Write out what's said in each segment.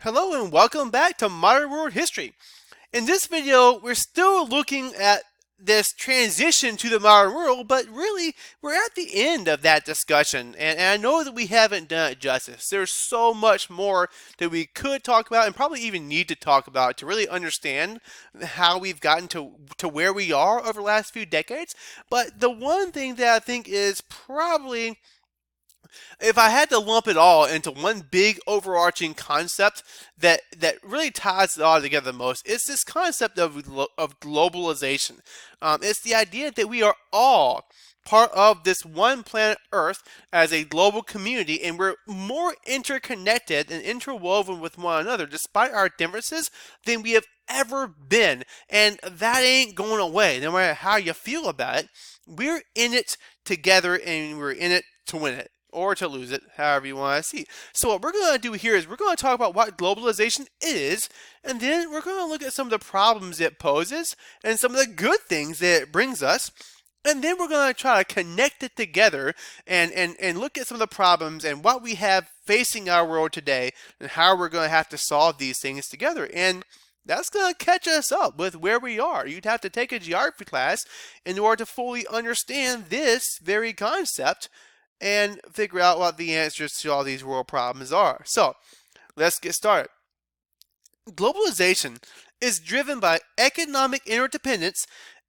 Hello and welcome back to Modern World History. In this video, we're still looking at this transition to the modern world, but really, we're at the end of that discussion, and I know that we haven't done it justice. There's so much more that we could talk about and probably even need to talk about to really understand how we've gotten to where we are over the last few decades. But the one thing that I think is probably, if I had to lump it all into one big overarching concept that really ties it all together the most, it's this concept of globalization. It's the idea that we are all part of this one planet Earth as a global community, and we're more interconnected and interwoven with one another, despite our differences, than we have ever been. And that ain't going away, no matter how you feel about it. We're in it together, and we're in it to win it or to lose it, however you want to see. So what we're going to do here is we're going to talk about what globalization is, and then we're going to look at some of the problems it poses and some of the good things that it brings us. And then we're going to try to connect it together and look at some of the problems and what we have facing our world today and how we're going to have to solve these things together. And that's going to catch us up with where we are. You'd have to take a geography class in order to fully understand this very concept and figure out what the answers to all these world problems are. So, let's get started. Globalization is driven by economic interdependence,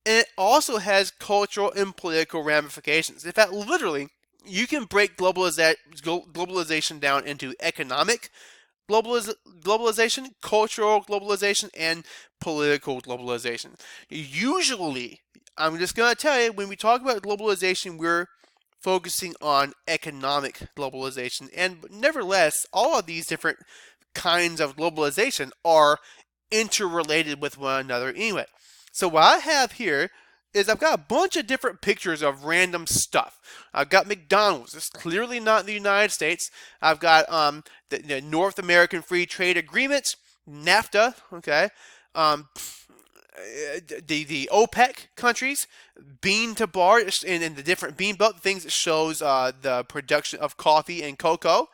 and it also has cultural and political ramifications. In fact, literally, you can break globalization down into economic globalization, cultural globalization, and political globalization. Usually, I'm just going to tell you, when we talk about globalization, we're focusing on economic globalization. And nevertheless, all of these different kinds of globalization are interrelated with one another anyway. So what I have here is I've got a bunch of different pictures of random stuff. I've got McDonald's. It's clearly not in the United States. I've got the North American Free Trade Agreement, NAFTA, okay, the OPEC countries, bean to bar, and the different bean belt things that shows the production of coffee and cocoa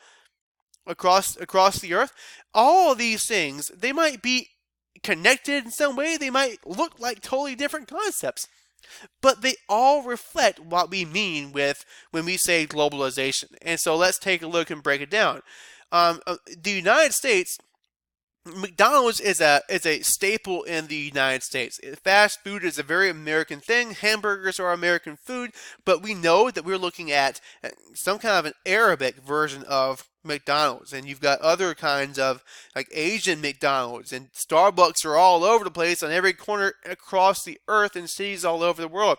across the earth. All of these things, they might be connected in some way. They might look like totally different concepts, but they all reflect what we mean with when we say globalization. And so let's take a look and break it down. The United States, McDonald's is a staple in the United States. Fast food is a very American thing. Hamburgers are American food, but we know that we're looking at some kind of an Arabic version of McDonald's, and you've got other kinds of like Asian McDonald's, and Starbucks are all over the place on every corner across the earth in cities all over the world.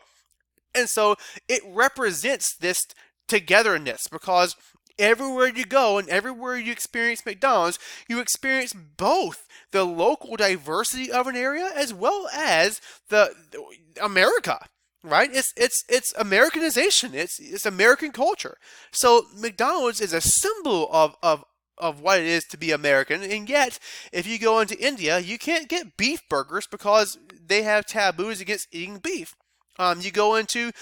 And so it represents this togetherness, because everywhere you go and everywhere you experience McDonald's, you experience both the local diversity of an area as well as the America, right? It's Americanization. It's American culture. So McDonald's is a symbol of what it is to be American, and yet if you go into India, you can't get beef burgers because they have taboos against eating beef. You go into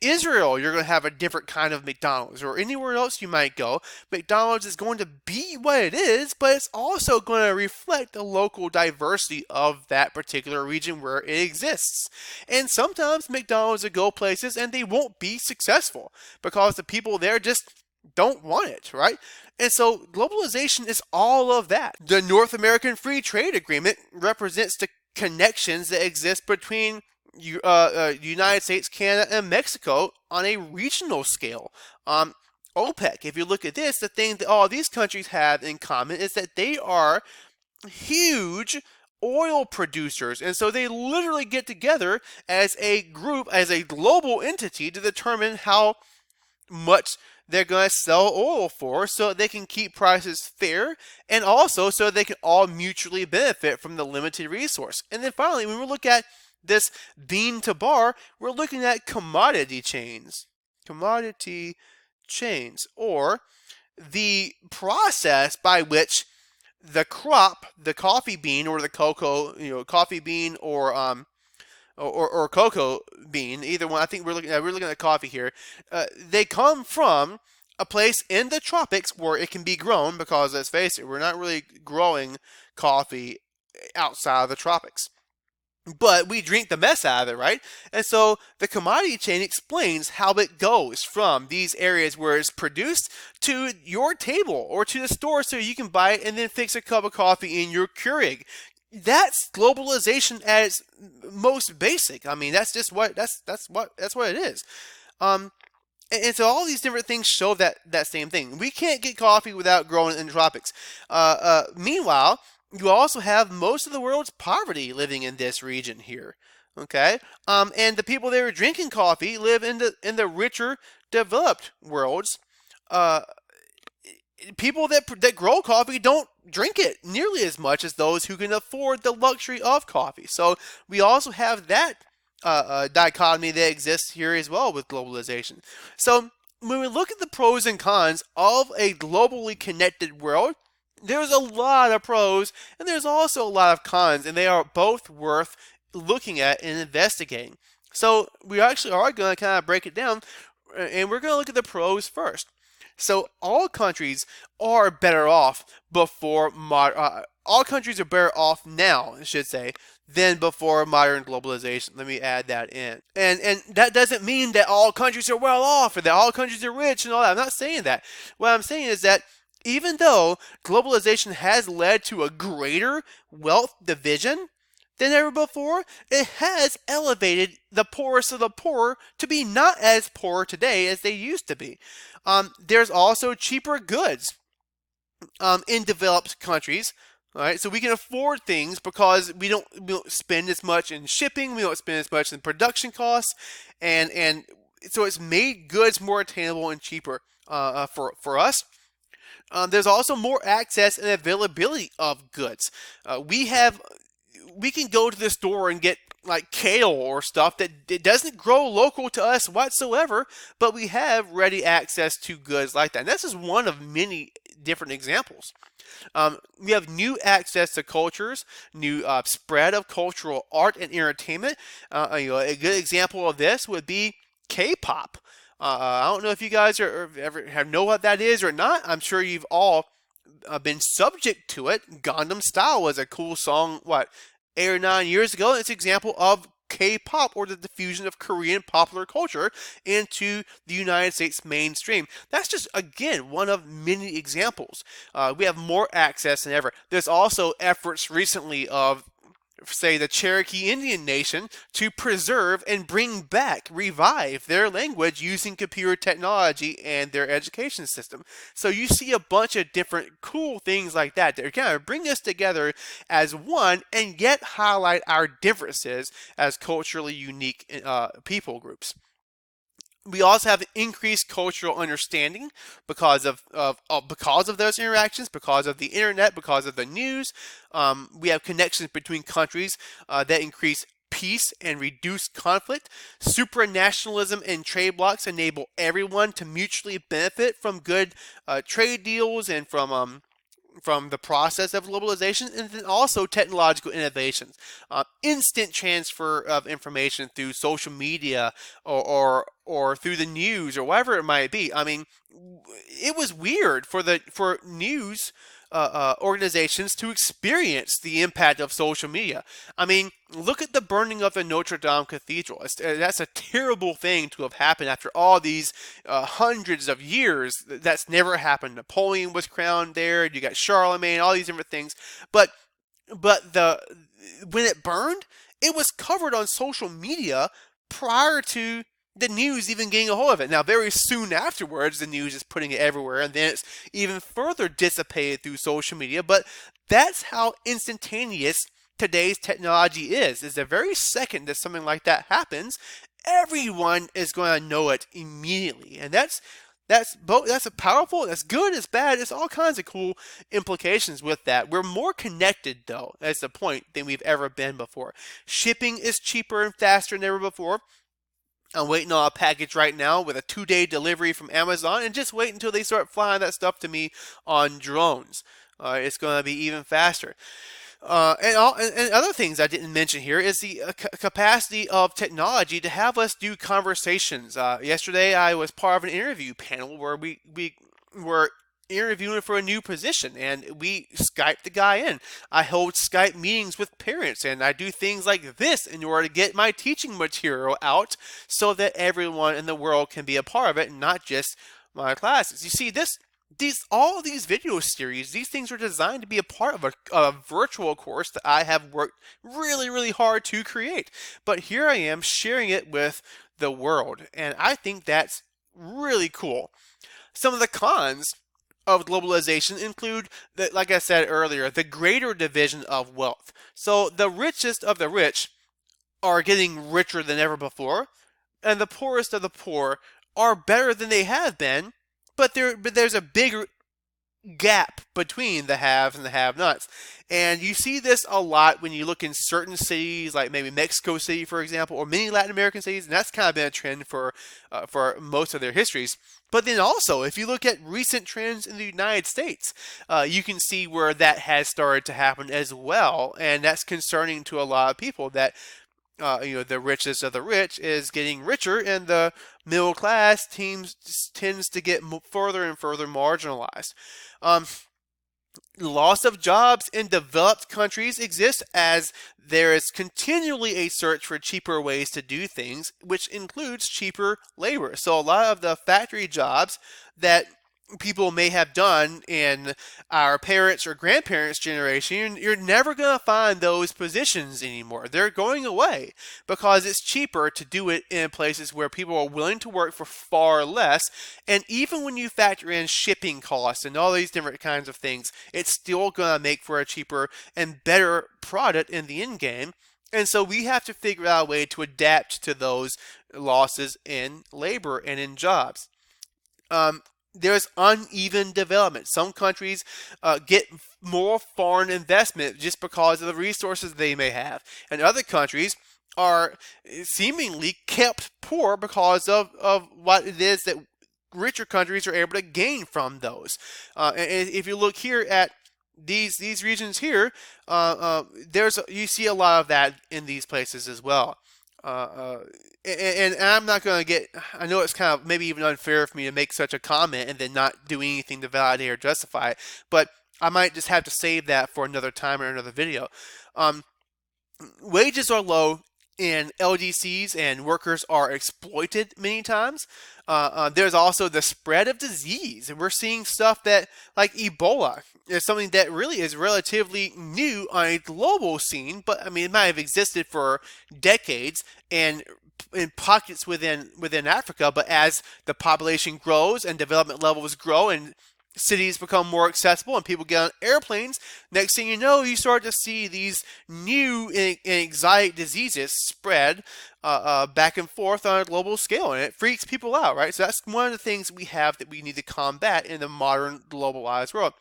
Israel, you're going to have a different kind of McDonald's, or anywhere else you might go. McDonald's is going to be what it is, but it's also going to reflect the local diversity of that particular region where it exists. And sometimes McDonald's will go places and they won't be successful because the people there just don't want it, right? And so globalization is all of that. The North American Free Trade Agreement represents the connections that exist between United States, Canada, and Mexico on a regional scale. OPEC, if you look at this, the thing that all these countries have in common is that they are huge oil producers, and so they literally get together as a group, as a global entity, to determine how much they're going to sell oil for, so they can keep prices fair, and also so they can all mutually benefit from the limited resource. And then finally, when we look at this bean to bar, we're looking at commodity chains. Commodity chains, or the process by which the crop, the coffee bean or the cocoa, coffee bean or cocoa bean, either one. I think we're looking at coffee here. They come from a place in the tropics where it can be grown, because let's face it, we're not really growing coffee outside of the tropics. But we drink the mess out of it, right? And so the commodity chain explains how it goes from these areas where it's produced to your table or to the store so you can buy it and then fix a cup of coffee in your Keurig. That's globalization at its most basic. I mean, that's just what that's what it is. Um, and so all these different things show that same thing. We can't get coffee without growing in the tropics. Meanwhile, you also have most of the world's poverty living in this region here. Okay, and the people that are drinking coffee live in the richer, developed worlds. Uh, People that grow coffee don't drink it nearly as much as those who can afford the luxury of coffee. So we also have that dichotomy that exists here as well with globalization. So when we look at the pros and cons of a globally connected world, there's a lot of pros and there's also a lot of cons, and they are both worth looking at and investigating. So we actually are going to kind of break it down, and we're going to look at the pros first. So all countries are better off all countries are better off now, I should say, than before modern globalization. Let me add that in. And that doesn't mean that all countries are well off or that all countries are rich and all that. I'm not saying that. What I'm saying is that even though globalization has led to a greater wealth division than ever before, it has elevated the poorest of the poor to be not as poor today as they used to be. There's also cheaper goods in developed countries. All right, so we can afford things because we don't spend as much in shipping, we don't spend as much in production costs, and so it's made goods more attainable and cheaper for us. There's also more access and availability of goods. We can go to the store and get like kale or stuff that it doesn't grow local to us whatsoever, but we have ready access to goods like that. And this is one of many different examples. We have new access to cultures, new spread of cultural art and entertainment. A good example of this would be K-pop. I don't know if you guys ever know what that is or not. I'm sure you've all been subject to it. Gangnam Style was a cool song, 8 or 9 years ago. It's an example of K-pop, or the diffusion of Korean popular culture into the United States mainstream. That's just, again, one of many examples. We have more access than ever. There's also efforts recently of, say, the Cherokee Indian Nation to preserve and bring back, revive their language using computer technology and their education system. So you see a bunch of different cool things like that kind of bring us together as one and yet highlight our differences as culturally unique people groups. We also have increased cultural understanding because of those interactions, because of the internet, because of the news. We have connections between countries that increase peace and reduce conflict. Supranationalism and trade blocs enable everyone to mutually benefit from good trade deals and from the process of globalization, and then also technological innovations. Instant transfer of information through social media or through the news or whatever it might be. I mean, it was weird for news organizations to experience the impact of social media. I mean, look at the burning of the Notre Dame Cathedral. That's a terrible thing to have happened after all these hundreds of years. That's never happened. Napoleon was crowned there. You got Charlemagne, all these different things. But when it burned, it was covered on social media prior to the news even getting a hold of it. Now, very soon afterwards, the news is putting it everywhere, and then it's even further dissipated through social media. But that's how instantaneous today's technology is. The very second that something like that happens, everyone is going to know it immediately, and that's a powerful, that's good, it's bad, it's all kinds of cool implications with that. We're more connected, though, that's the point, than we've ever been before. Shipping is cheaper and faster than ever before. I'm waiting on a package right now with a 2-day delivery from Amazon, and just wait until they start flying that stuff to me on drones. It's going to be even faster. And other things I didn't mention here is the capacity of technology to have us do conversations. Yesterday, I was part of an interview panel where we were interviewing for a new position, and we Skyped the guy in. I hold Skype meetings with parents, and I do things like this in order to get my teaching material out so that everyone in the world can be a part of it, and not just my classes. You see, all of these video series, these things are designed to be a part of a virtual course that I have worked really, really hard to create. But here I am sharing it with the world, and I think that's really cool. Some of the cons of globalization include, like I said earlier, the greater division of wealth. So the richest of the rich are getting richer than ever before, and the poorest of the poor are better than they have been, but there's a bigger gap between the haves and the have-nots. And you see this a lot when you look in certain cities, like maybe Mexico City, for example, or many Latin American cities, and that's kind of been a trend for most of their histories. But then also, if you look at recent trends in the United States, you can see where that has started to happen as well, and that's concerning to a lot of people that the richest of the rich is getting richer, and the middle class tends to get further and further marginalized. Um, Loss of jobs in developed countries exists as there is continually a search for cheaper ways to do things, which includes cheaper labor. So a lot of the factory jobs that people may have done in our parents' or grandparents' generation, you're never going to find those positions anymore. They're going away because it's cheaper to do it in places where people are willing to work for far less. And even when you factor in shipping costs and all these different kinds of things, it's still going to make for a cheaper and better product in the end game. And so we have to figure out a way to adapt to those losses in labor and in jobs. There's uneven development. Some countries get more foreign investment just because of the resources they may have, and other countries are seemingly kept poor because of what it is that richer countries are able to gain from those. And if you look here at these regions here, you see a lot of that in these places as well. And I'm not going to get, I know it's kind of maybe even unfair for me to make such a comment and then not do anything to validate or justify it, but I might just have to save that for another time or another video. Wages are low in LDCs, and workers are exploited many times. There's also the spread of disease, and we're seeing stuff that, like Ebola, is something that really is relatively new on a global scene, but I mean, it might have existed for decades and in pockets within Africa, but as the population grows and development levels grow and cities become more accessible and people get on airplanes, next thing you know, you start to see these new and exotic diseases spread back and forth on a global scale, and it freaks people out, right? So that's one of the things we have that we need to combat in the modern globalized world.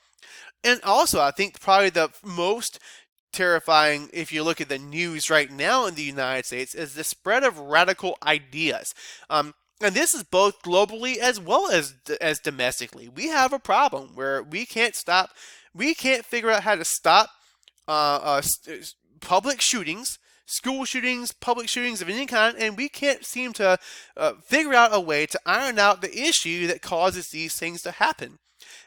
And also, I think probably the most terrifying, if you look at the news right now in the United States, is the spread of radical ideas. And this is both globally as well as domestically. We have a problem where we can't figure out how to stop public shootings, school shootings, public shootings of any kind, and we can't seem to figure out a way to iron out the issue that causes these things to happen.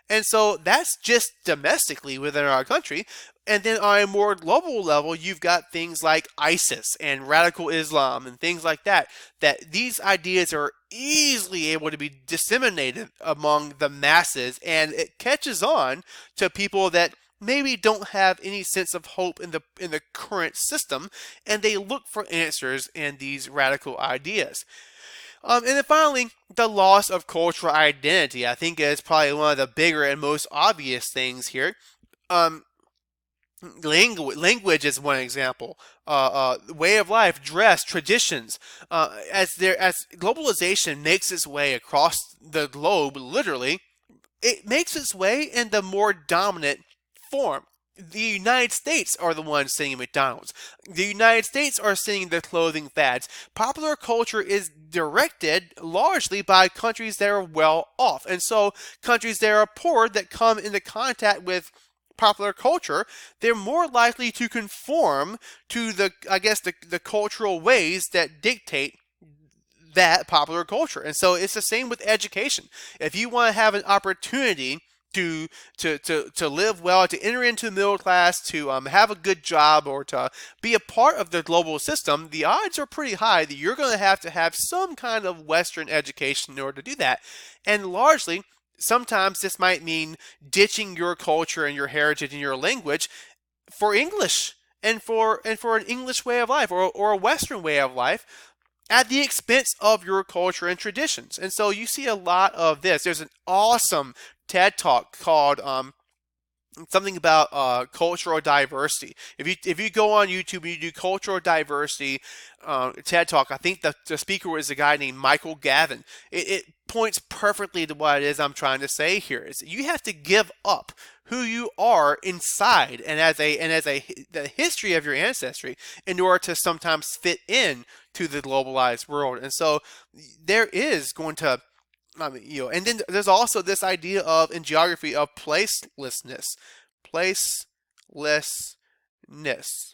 And so that's just domestically within our country. And then on a more global level, you've got things like ISIS and radical Islam and things like that, that these ideas are easily able to be disseminated among the masses, and it catches on to people that maybe don't have any sense of hope in the current system, and they look for answers in these radical ideas. And then finally, the loss of cultural identity, I think, is probably one of the bigger and most obvious things here. Language is one example. Way of life, dress, traditions. As globalization makes its way across the globe, literally, it makes its way in the more dominant form. The United States are the ones singing McDonald's. The United States are singing the clothing fads. Popular culture is directed largely by countries that are well off. And so countries that are poor that come into contact with popular culture, they're more likely to conform to the cultural ways that dictate that popular culture. And so it's the same with education. If you want to have an opportunity to to live well, to enter into the middle class, to have a good job, or to be a part of the global system, the odds are pretty high that you're going to have some kind of Western education in order to do that. And largely, sometimes this might mean ditching your culture and your heritage and your language for English and for an English way of life, or a Western way of life, at the expense of your culture and traditions. And so you see a lot of this. There's an awesome TED Talk called something about cultural diversity. If you go on YouTube and you do cultural diversity TED Talk, I think the speaker was a guy named Michael Gavin. It points perfectly to what it is I'm trying to say here. Is you have to give up who you are inside and as the history of your ancestry in order to sometimes fit in to the globalized world. And so there is going to and then there's also this idea of, in geography, of placelessness. Placelessness.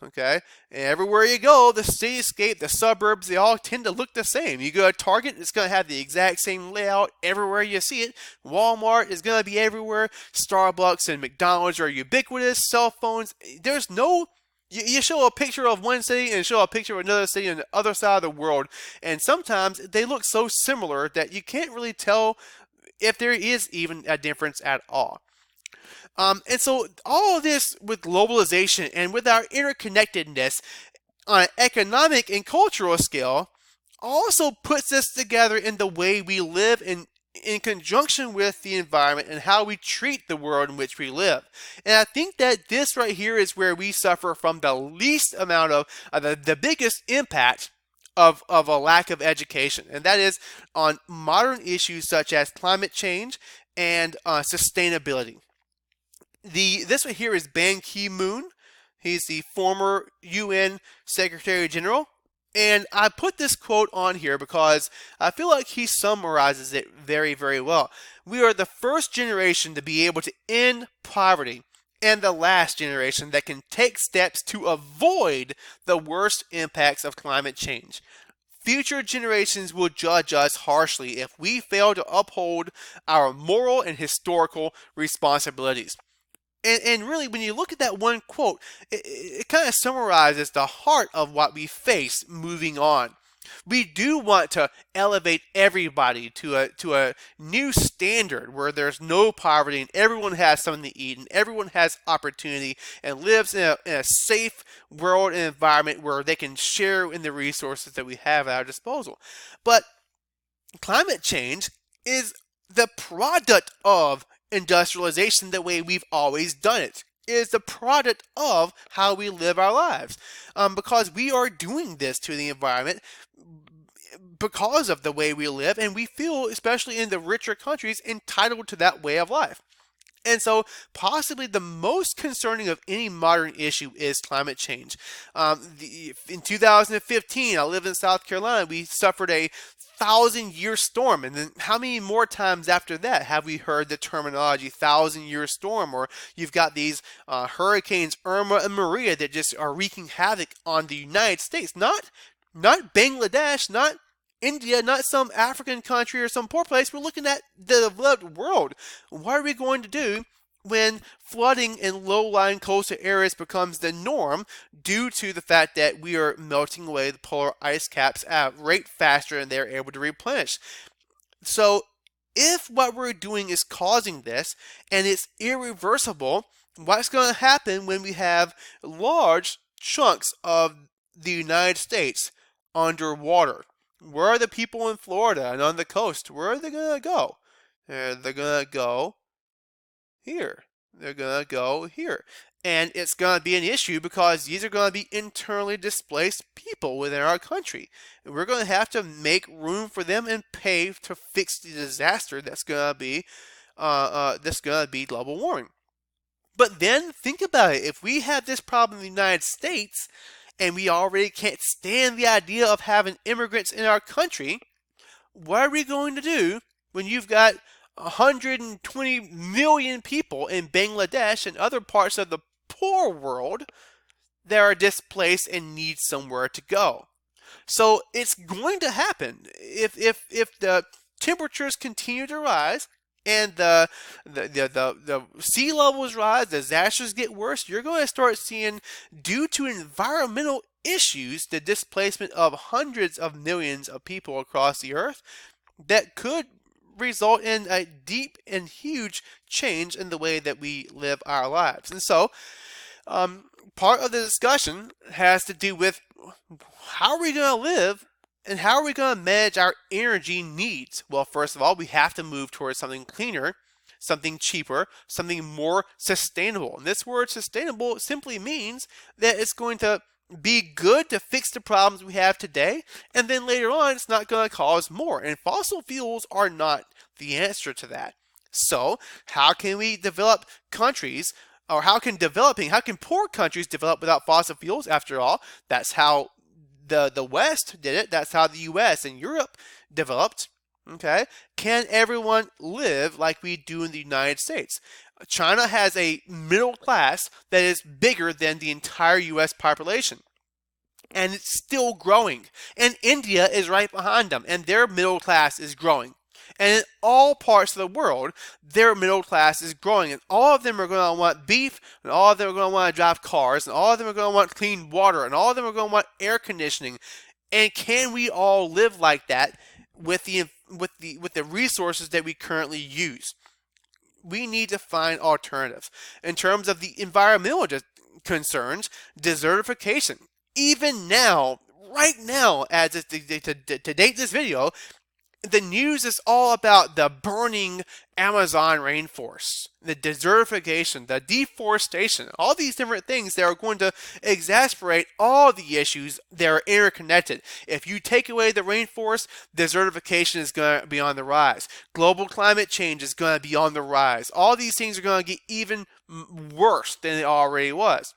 Okay? And everywhere you go, the cityscape, the suburbs, they all tend to look the same. You go to Target, it's going to have the exact same layout everywhere you see it. Walmart is going to be everywhere. Starbucks and McDonald's are ubiquitous. Cell phones. There's no... You show a picture of one city and show a picture of another city on the other side of the world, and sometimes they look so similar that you can't really tell if there is even a difference at all. And so all of this with globalization and with our interconnectedness on an economic and cultural scale also puts us together in the way we live in conjunction with the environment and how we treat the world in which we live. And I think that this right here is where we suffer from the least amount of the biggest impact of a lack of education, and that is on modern issues such as climate change and sustainability. This right here is Ban Ki-moon. He's the former UN Secretary General. And I put this quote on here because I feel like he summarizes it very, very well. We are the first generation to be able to end poverty, and the last generation that can take steps to avoid the worst impacts of climate change. Future generations will judge us harshly if we fail to uphold our moral and historical responsibilities. And really, when you look at that one quote, it kind of summarizes the heart of what we face moving on. We do want to elevate everybody to a new standard where there's no poverty and everyone has something to eat and everyone has opportunity and lives in a safe world and environment where they can share in the resources that we have at our disposal. But climate change is the product of industrialization the way we've always done it. It is the product of how we live our lives. Because we are doing this to the environment because of the way we live, and we feel, especially in the richer countries, entitled to that way of life. And so possibly the most concerning of any modern issue is climate change. In 2015, I lived in South Carolina, we suffered a 1,000-year storm. And then how many more times after that have we heard the terminology 1,000-year storm? Or you've got these hurricanes Irma and Maria that just are wreaking havoc on the United States. Not Bangladesh, not India, not some African country or some poor place. We're looking at the developed world. What are we going to do when flooding in low-lying coastal areas becomes the norm due to the fact that we are melting away the polar ice caps at a rate faster than they're able to replenish? So if what we're doing is causing this and it's irreversible, what's going to happen when we have large chunks of the United States underwater? Where are the people in Florida and on the coast? Where are they going to go? They're going to go here. They're going to go here. And it's going to be an issue because these are going to be internally displaced people within our country. And we're going to have to make room for them and pay to fix the disaster that's going to be global warming. But then think about it. If we have this problem in the United States, and we already can't stand the idea of having immigrants in our country, what are we going to do when you've got 120 million people in Bangladesh and other parts of the poor world that are displaced and need somewhere to go. So it's going to happen if the temperatures continue to rise and the sea levels rise, disasters get worse. You're going to start seeing, due to environmental issues, the displacement of hundreds of millions of people across the earth that could result in a deep and huge change in the way that we live our lives. And so, part of the discussion has to do with how are we going to live and how are we going to manage our energy needs? Well, first of all, we have to move towards something cleaner, something cheaper, something more sustainable. And this word sustainable simply means that it's going to be good to fix the problems we have today, and then later on it's not going to cause more. And fossil fuels are not the answer to that. So how can we develop countries, or how can poor countries develop without fossil fuels? After all, that's how the West did it. That's how the US and Europe developed. Okay, can everyone live like we do in the United States? China has a middle class that is bigger than the entire US population, and it's still growing. And India is right behind them, and their middle class is growing. And in all parts of the world, their middle class is growing. And all of them are going to want beef, and all of them are going to want to drive cars, and all of them are going to want clean water, and all of them are going to want air conditioning. And can we all live like that with the resources that we currently use? We need to find alternatives. In terms of the environmental concerns, desertification. Even now, right now, as to date this video, the news is all about the burning Amazon rainforest, the desertification, the deforestation, all these different things that are going to exacerbate all the issues that are interconnected. If you take away the rainforest, desertification is going to be on the rise. Global climate change is going to be on the rise. All these things are going to get even worse than it already was.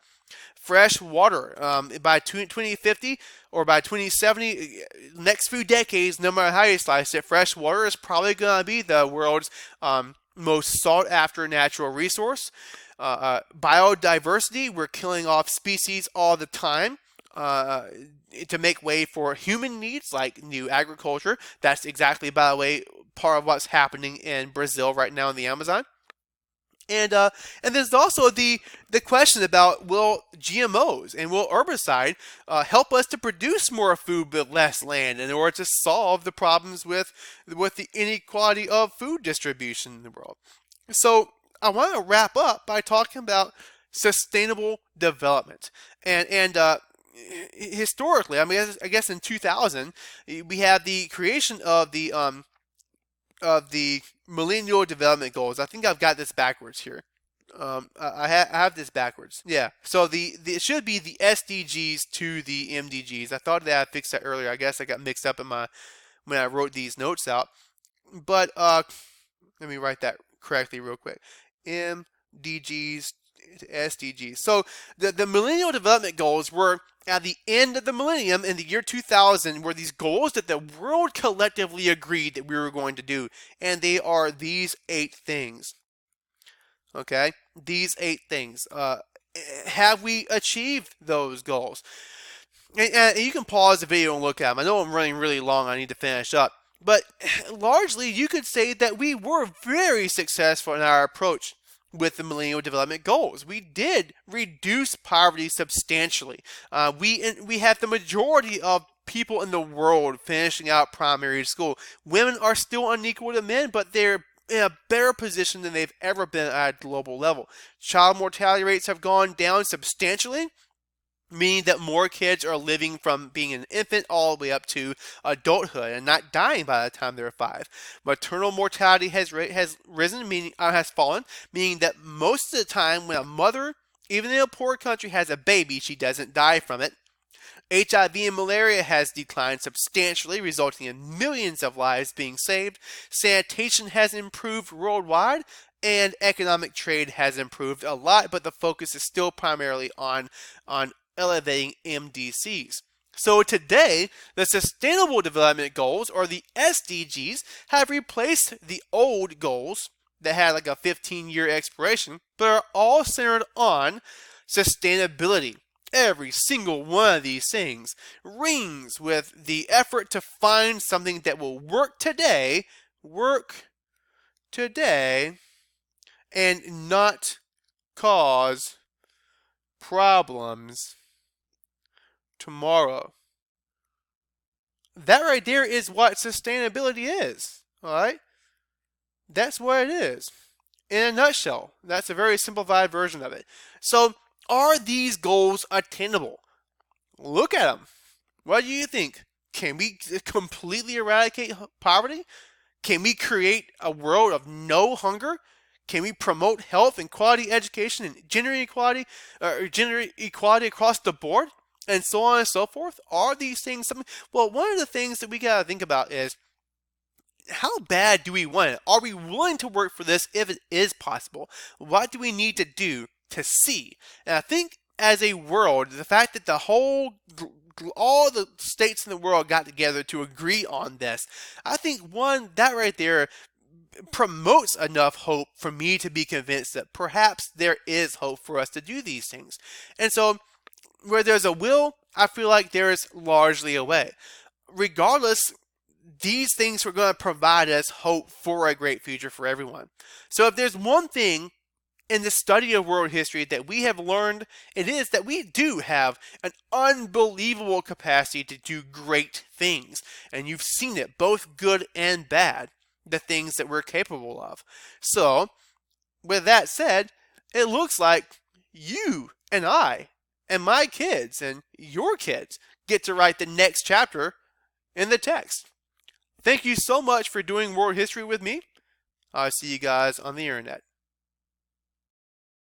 Fresh water, by 2050 or by 2070, next few decades, no matter how you slice it, fresh water is probably going to be the world's most sought after natural resource. Biodiversity, we're killing off species all the time to make way for human needs like new agriculture. That's exactly, by the way, part of what's happening in Brazil right now in the Amazon. And there's also the question about, will GMOs and will herbicide help us to produce more food with less land in order to solve the problems with the inequality of food distribution in the world? So I want to wrap up by talking about sustainable development. And historically, I mean, I guess in 2000, we had the creation of the Millennial Development Goals. I think I've got this backwards here. I have this backwards. Yeah. So it should be the SDGs to the MDGs. I thought that I fixed that earlier. I guess I got mixed up when I wrote these notes out. But let me write that correctly real quick. MDGs to SDGs. So the Millennial Development Goals were at the end of the millennium in the year 2000, were these goals that the world collectively agreed that we were going to do. And they are these 8 things. Okay? These 8 things. Have we achieved those goals? And you can pause the video and look at them. I know I'm running really long. I need to finish up. But largely, you could say that we were very successful in our approach with the Millennial Development Goals. We did reduce poverty substantially. We have the majority of people in the world finishing out primary school. Women are still unequal to men, but they're in a better position than they've ever been at a global level. Child mortality rates have gone down substantially, meaning that more kids are living from being an infant all the way up to adulthood and not dying by the time they're 5. Maternal mortality has risen, meaning has fallen, meaning that most of the time when a mother, even in a poor country, has a baby, she doesn't die from it. HIV and malaria has declined substantially, resulting in millions of lives being saved. Sanitation has improved worldwide, and economic trade has improved a lot, but the focus is still primarily on elevating MDCs. So today, the Sustainable Development Goals, or the SDGs, have replaced the old goals that had like a 15-year expiration, but are all centered on sustainability. Every single one of these things rings with the effort to find something that will work today, and not cause problems tomorrow. That right there is what sustainability is. All right? That's what it is. In a nutshell, that's a very simplified version of it. So, are these goals attainable? Look at them. What do you think? Can we completely eradicate poverty? Can we create a world of no hunger? Can we promote health and quality education and gender equality across the board? And so on and so forth? Are these things something? Well, one of the things that we got to think about is, how bad do we want it? Are we willing to work for this if it is possible? What do we need to do to see? And I think as a world, the fact that all the states in the world got together to agree on this, I think that right there promotes enough hope for me to be convinced that perhaps there is hope for us to do these things. And so, where there's a will, I feel like there is largely a way. Regardless, these things are going to provide us hope for a great future for everyone. So if there's one thing in the study of world history that we have learned, it is that we do have an unbelievable capacity to do great things. And you've seen it, both good and bad, the things that we're capable of. So, with that said, it looks like you and I and my kids and your kids get to write the next chapter in the text. Thank you so much for doing world history with me. I'll see you guys on the internet.